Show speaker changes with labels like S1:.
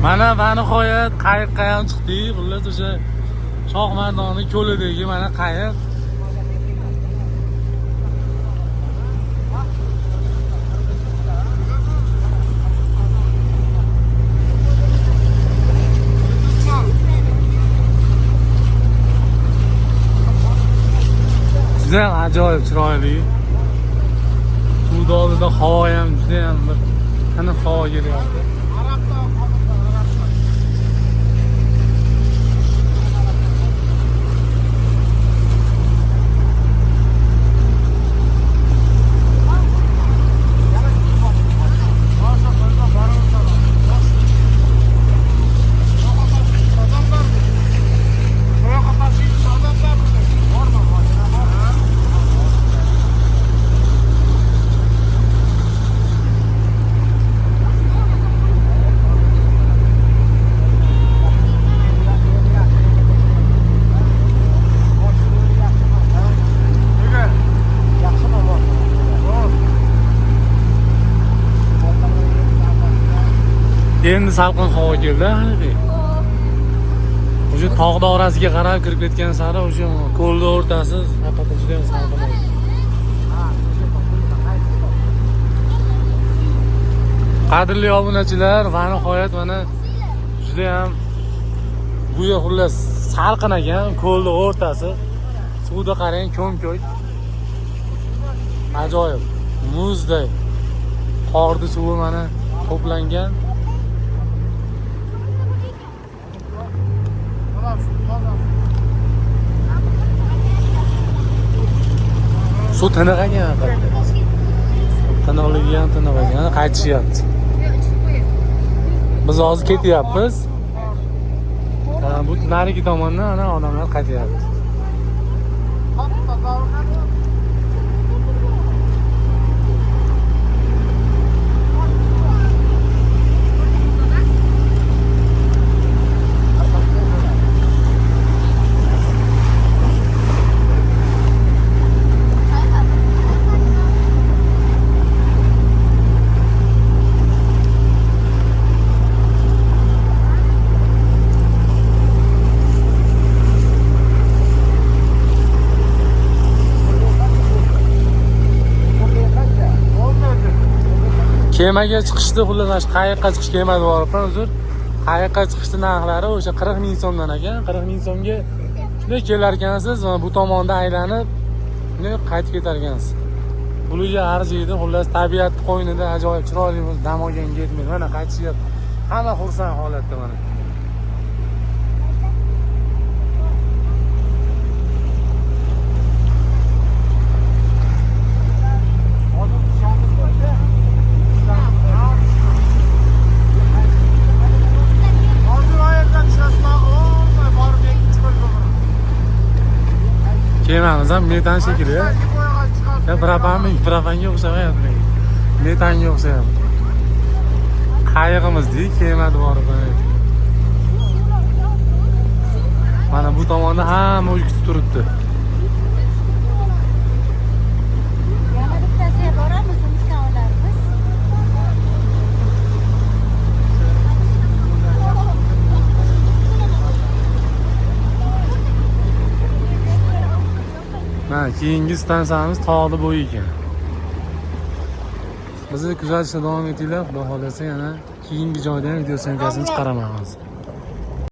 S1: Mana va nihoyat qayiqqa ham chiqdik. Xullas o'sha Shoh Mardoni ko'lidagi mana qayiq. Juda ham ajoyib chiroyli. Suvni oldida havo ham juda ham bir aniq havo kelyapti. Endi salqin havo keldi, hali. O'sha tog' davrasiga qarab kirib ketgan sari o'sha ko'lning o'rtasi haqiqatdan juda ham salqin edi. Qadrli obunachilar, va nihoyat mana juda ham bu yer xullas salqin ekan, ko'lning o'rtasi. Suvda qarang, ko'm-ko'k. Ajoyib. Muzday. Qorni suvi mana to'plangan. Suv tiniq ekan. Tiniqligi ham tiniq ekan. Qaytishyapti. Biz hozir ketyapmiz. Bu narigi tomondan ana odamlar qaytyapti. Kemaga chiqishdi, xullas qayiqqa chiqish kemada boribman, uzr. Qayiqqa chiqishdi narxlari o'sha 40 ming so'mdan ekan. 40 ming so'mga shunday kelar ekansiz, bu tomonda aylanib, shunday qaytib ketar ekansiz. Puliga arziydi, xullas tabiat qo'ynida ajoyib chiroyli dam olganga yetmaydi. Mana qaytishyapti. Hamma xursand holatda mana. Kemamiz ham metan shekilli. Ya propanga o'xshamayapti. Metanga o'xshayapti. Qayig'imiz-ku, kemada borib. Mana bu tomonda hamma uy kutib turibdi.
S2: Yana bittasiga boramiz, undan olarmiz.
S1: Mana keyingi stansiyamiz tog'ni bo'yi ekan. Bizni kuzatishda davom etinglar. Xudo xolasa yana keyingi joydan video syomkasini chiqaraman hozir.